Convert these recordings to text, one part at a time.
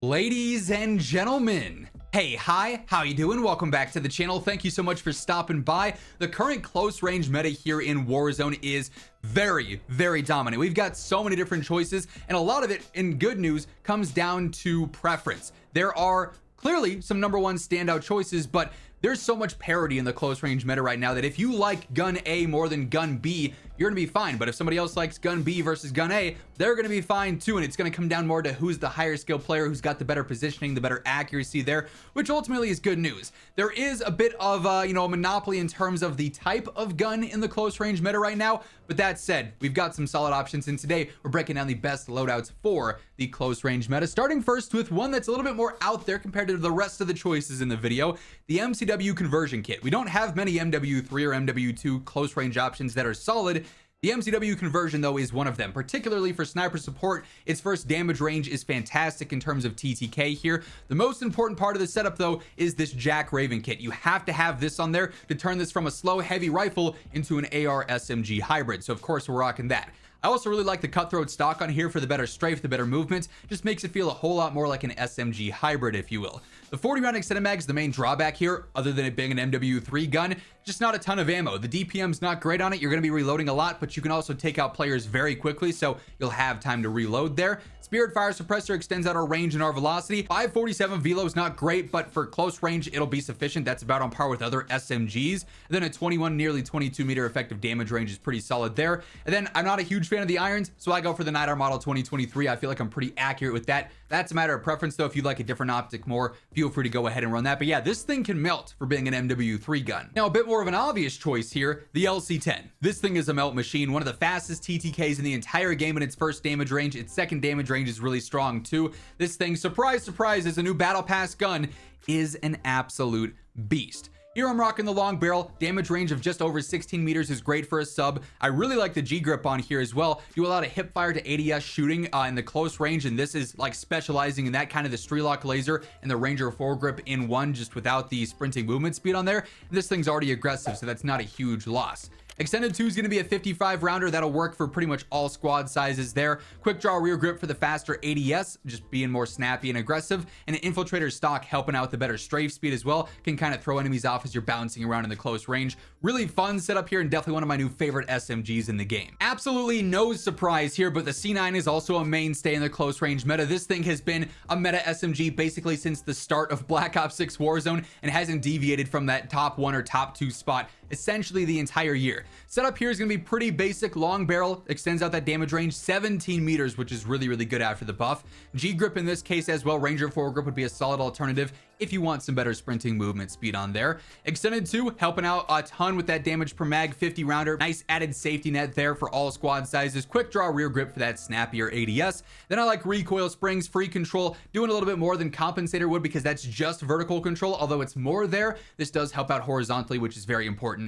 Ladies and gentlemen, hey, hi, how you doing? Welcome back to the channel. Thank you so much for stopping by. The current close range meta here in Warzone is very dominant. We've got so many different choices, and a lot of it, in good news, comes down to preference. There are clearly some number one standout choices, but there's so much parity in the close range meta right now that if you like gun A more than gun B, you're gonna be fine. But if somebody else likes gun B versus gun A, they're gonna be fine too. And it's gonna come down more to who's the higher skill player, who's got the better positioning, the better accuracy there, which ultimately is good news. There is a bit of a monopoly in terms of the type of gun in the close range meta right now. But that said, we've got some solid options, and today we're breaking down the best loadouts for the close range meta, starting first with one that's a little bit more out there compared to the rest of the choices in the video, the MCW conversion kit. We don't have many MW3 or MW2 close range options that are solid. The MCW conversion, though, is one of them, particularly for sniper support. Its first damage range is fantastic in terms of TTK here. The most important part of the setup, though, is this Jack Raven kit. You have to have this on there to turn this from a slow heavy rifle into an AR SMG hybrid. So of course we're rocking that. I also really like the cutthroat stock on here for the better strafe, the better movement. Just makes it feel a whole lot more like an SMG hybrid, if you will. The 40 round extended mag is the main drawback here, other than it being an MW3 gun. Just not a ton of ammo. The DPM's not great on it. You're going to be reloading a lot, but you can also take out players very quickly, so you'll have time to reload there. Spirit Fire Suppressor extends out our range and our velocity. 547 velo is not great, but for close range, it'll be sufficient. That's about on par with other SMGs. And then a 21, nearly 22 meter effective damage range is pretty solid there. And then I'm not a huge fan of the irons, so I go for the Night Model 2023. I feel like I'm pretty accurate with that. That's a matter of preference, though. If you like a different optic more, feel free to go ahead and run that. But yeah, this thing can melt for being an MW3 gun. Now, a bit more of an obvious choice here, the LC10. This thing is a melt machine, one of the fastest TTKs in the entire game in its first damage range. Its second damage range is really strong too. This thing, surprise, surprise, is a new battle pass gun, is an absolute beast. Here I'm rocking the long barrel. Damage range of just over 16 meters is great for a sub. I really like the G grip on here as well. Do a lot of hip fire to ADS shooting in the close range, and this is like specializing in that kind of the Strelok laser and the Ranger foregrip in one, just without the sprinting movement speed on there. And this thing's already aggressive, so that's not a huge loss. Extended 2 is going to be a 55 rounder. That'll work for pretty much all squad sizes there. Quick draw rear grip for the faster ADS, just being more snappy and aggressive. And an infiltrator stock helping out the better strafe speed as well. Can kind of throw enemies off as you're bouncing around in the close range. Really fun setup here, and definitely one of my new favorite SMGs in the game. Absolutely no surprise here, but the C9 is also a mainstay in the close range meta. This thing has been a meta SMG basically since the start of Black Ops 6 Warzone and hasn't deviated from that top 1 or top 2 spot essentially the entire year. Setup here is going to be pretty basic. Long barrel extends out that damage range 17 meters, which is really good after the buff. G grip in this case as well. Ranger foregrip would be a solid alternative if you want some better sprinting movement speed on there. Extended 2 helping out a ton with that damage per mag, 50 rounder. Nice added safety net there for all squad sizes. Quick draw rear grip for that snappier ADS. Then I like recoil springs, free control, doing a little bit more than compensator would because that's just vertical control, although it's more there. This does help out horizontally, which is very important.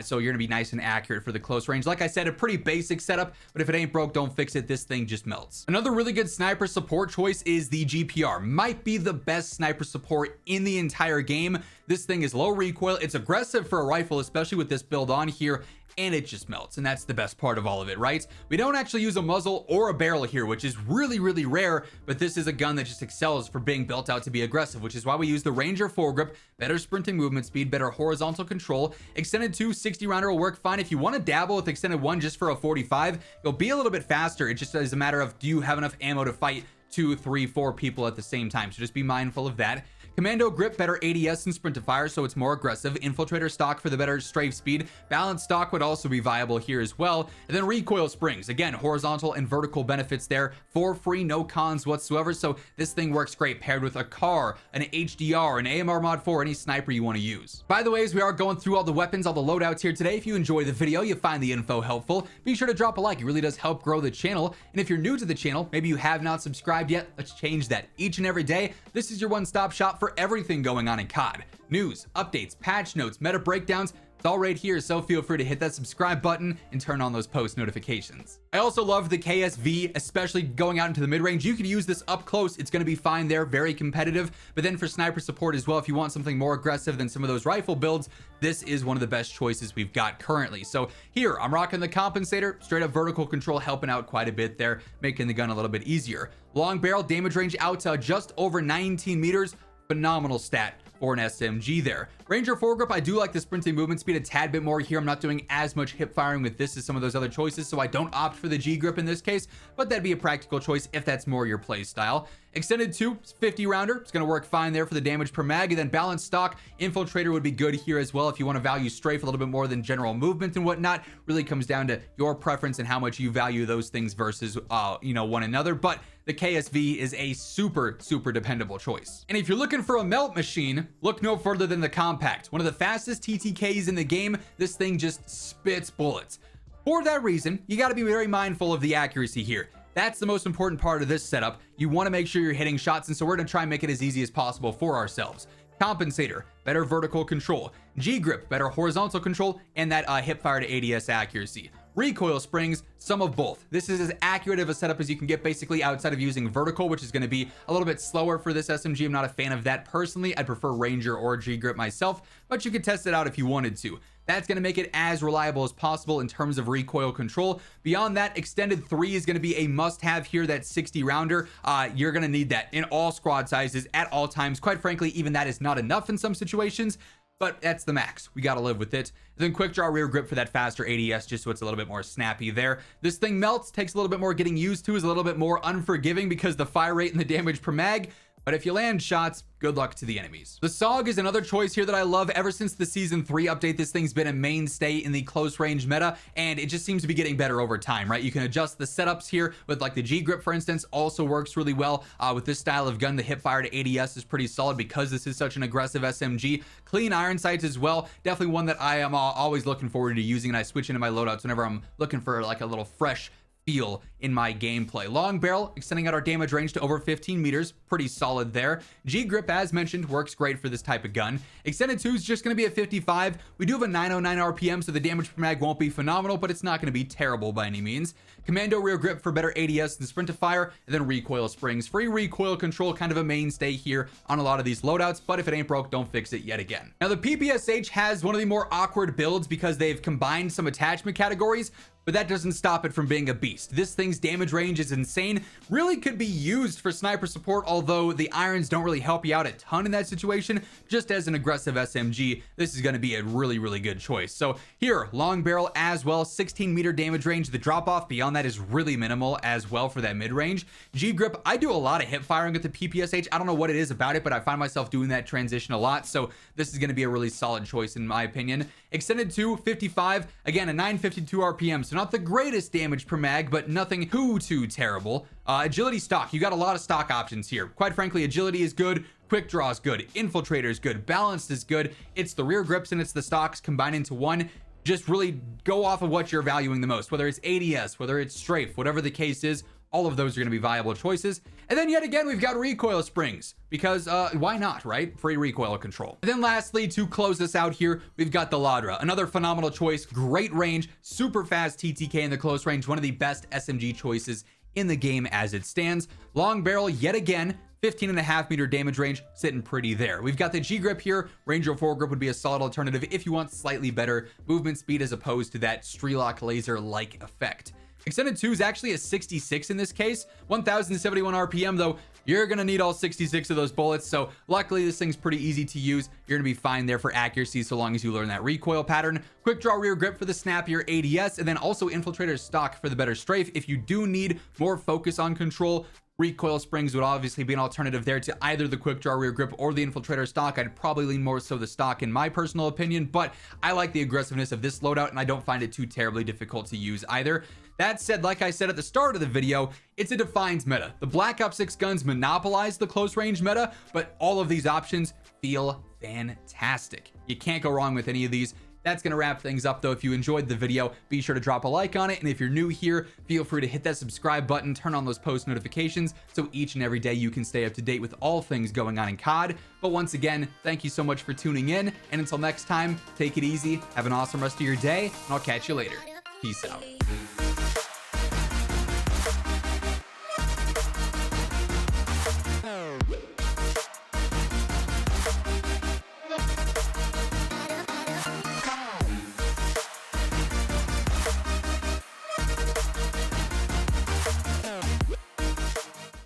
So you're gonna be nice and accurate for the close range. Like I said, a pretty basic setup, but if it ain't broke, don't fix it. This thing just melts. Another really good sniper support choice is the GPR. Might be the best sniper support in the entire game. This thing is low recoil. It's aggressive for a rifle, especially with this build on here, and it just melts, and that's the best part of all of it, right? We don't actually use a muzzle or a barrel here, which is really rare, but this is a gun that just excels for being built out to be aggressive, which is why we use the Ranger foregrip. Better sprinting movement speed, better horizontal control. Extended 2 60 rounder will work fine. If you want to dabble with extended 1 just for a 45, you'll be a little bit faster. It just is a matter of, do you have enough ammo to fight 2, 3, 4 people at the same time? So just be mindful of that. Commando grip, better ADS and sprint to fire, so it's more aggressive. Infiltrator stock for the better strafe speed. Balanced stock would also be viable here as well. And then recoil springs, again, horizontal and vertical benefits there for free, no cons whatsoever. So this thing works great paired with a car, an HDR, an AMR mod 4, any sniper you want to use. By the way, as we are going through all the weapons, all the loadouts here today, if you enjoy the video, you find the info helpful, be sure to drop a like. It really does help grow the channel. And if you're new to the channel, maybe you have not subscribed yet, let's change that. Each and every day, this is your one-stop shop for everything going on in COD. News, updates, patch notes, meta breakdowns. It's all right here, so feel free to hit that subscribe button and turn on those post notifications. I also love the KSV, especially going out into the mid-range. You could use this up close. It's going to be fine there, very competitive. But then for sniper support as well, if you want something more aggressive than some of those rifle builds, this is one of the best choices we've got currently. So here, I'm rocking the compensator, straight up vertical control, helping out quite a bit there, making the gun a little bit easier. Long barrel, damage range out to just over 19 meters. Phenomenal stat for an SMG there. Ranger foregrip, I do like the sprinting movement speed a tad bit more here. I'm not doing as much hip firing with this as some of those other choices, so I don't opt for the G grip in this case, but that'd be a practical choice if that's more your play style. Extended 2, 50 rounder, it's going to work fine there for the damage per mag. And then balanced stock, infiltrator would be good here as well if you want to value strafe a little bit more than general movement and whatnot. Really comes down to your preference and how much you value those things versus one another. But the KSV is a super dependable choice. And if you're looking for a melt machine, look no further than the Kompakt. One of the fastest TTKs in the game. This thing just spits bullets. For that reason, you got to be very mindful of the accuracy here. That's the most important part of this setup. You want to make sure you're hitting shots, and so we're going to try and make it as easy as possible for ourselves. Compensator, better vertical control. G grip, better horizontal control, and that hip fire to ADS accuracy. Recoil springs, some of both. This is as accurate of a setup as you can get basically outside of using vertical, which is going to be a little bit slower for this SMG. I'm not a fan of that personally. I'd prefer Ranger or G grip myself, but you could test it out if you wanted to. That's going to make it as reliable as possible in terms of recoil control. Beyond that, extended 3 is going to be a must-have here. That 60 rounder, you're going to need that in all squad sizes at all times. Quite frankly, even that is not enough in some situations, but that's the max. We got to live with it. Then quick draw rear grip for that faster ADS, just so it's a little bit more snappy there. This thing melts, takes a little bit more getting used to, is a little bit more unforgiving because the fire rate and the damage per mag. But if you land shots, good luck to the enemies. The Saug is another choice here that I love. Ever since the Season 3 update, this thing's been a mainstay in the close range meta, and it just seems to be getting better over time, right? You can adjust the setups here with like the G grip, for instance, also works really well with this style of gun. The hip fire to ADS is pretty solid because this is such an aggressive SMG. Clean iron sights as well. Definitely one that I am always looking forward to using, and I switch into my loadouts whenever I'm looking for like a little fresh feel in my gameplay. Long barrel, extending out our damage range to over 15 meters, pretty solid there. G grip, as mentioned, works great for this type of gun. Extended 2 is just going to be a 55. We do have a 909 RPM, so the damage per mag won't be phenomenal, but it's not going to be terrible by any means. Commando rear grip for better ADS and sprint to fire, and then recoil springs. Free recoil control, kind of a mainstay here on a lot of these loadouts, but if it ain't broke, don't fix it yet again. Now, the PPSH has one of the more awkward builds because they've combined some attachment categories, but that doesn't stop it from being a beast. This thing's damage range is insane. Really could be used for sniper support, although the irons don't really help you out a ton in that situation. Just as an aggressive SMG, this is going to be a really good choice. So here, long barrel as well, 16 meter damage range. The drop off beyond that is really minimal as well for that mid range. G grip, I do a lot of hip firing with the PPSH. I don't know what it is about it, but I find myself doing that transition a lot. So this is going to be a really solid choice in my opinion. Extended 2, 55, again, a 952 RPM. So not the greatest damage per mag, but nothing too terrible. Agility stock, you got a lot of stock options here. Quite frankly, agility is good, quick draw is good, infiltrator is good, balanced is good. It's the rear grips and it's the stocks combined into one. Just really go off of what you're valuing the most, whether it's ADS, whether it's strafe, whatever the case is. All of those are going to be viable choices. And then yet again, we've got recoil springs because why not, right? Free recoil control. And then lastly, to close this out here, we've got the Ladra, another phenomenal choice, great range, super fast TTK in the close range, one of the best SMG choices in the game as it stands. Long barrel yet again, 15.5 meter damage range, sitting pretty there. We've got the G grip here. Ranger foregrip would be a solid alternative if you want slightly better movement speed as opposed to that Strelok laser-like effect. Extended 2 is actually a 66 in this case. 1071 RPM though. You're gonna need all 66 of those bullets, so luckily this thing's pretty easy to use. You're gonna be fine there for accuracy so long as you learn that recoil pattern. Quick draw rear grip for the snappier ADS, and then also infiltrator stock for the better strafe. If you do need more focus on control, recoil springs would obviously be an alternative there to either the quick draw rear grip or the infiltrator stock. I'd probably lean more so the stock in my personal opinion, but I like the aggressiveness of this loadout and I don't find it too terribly difficult to use either. That said, like I said at the start of the video, it's a defined meta. The Black Ops 6 guns monopolize the close range meta, but all of these options feel fantastic. You can't go wrong with any of these. That's going to wrap things up though. If you enjoyed the video, be sure to drop a like on it. And if you're new here, feel free to hit that subscribe button, turn on those post notifications so each and every day you can stay up to date with all things going on in COD. But once again, thank you so much for tuning in. And until next time, take it easy, have an awesome rest of your day, and I'll catch you later. Peace out.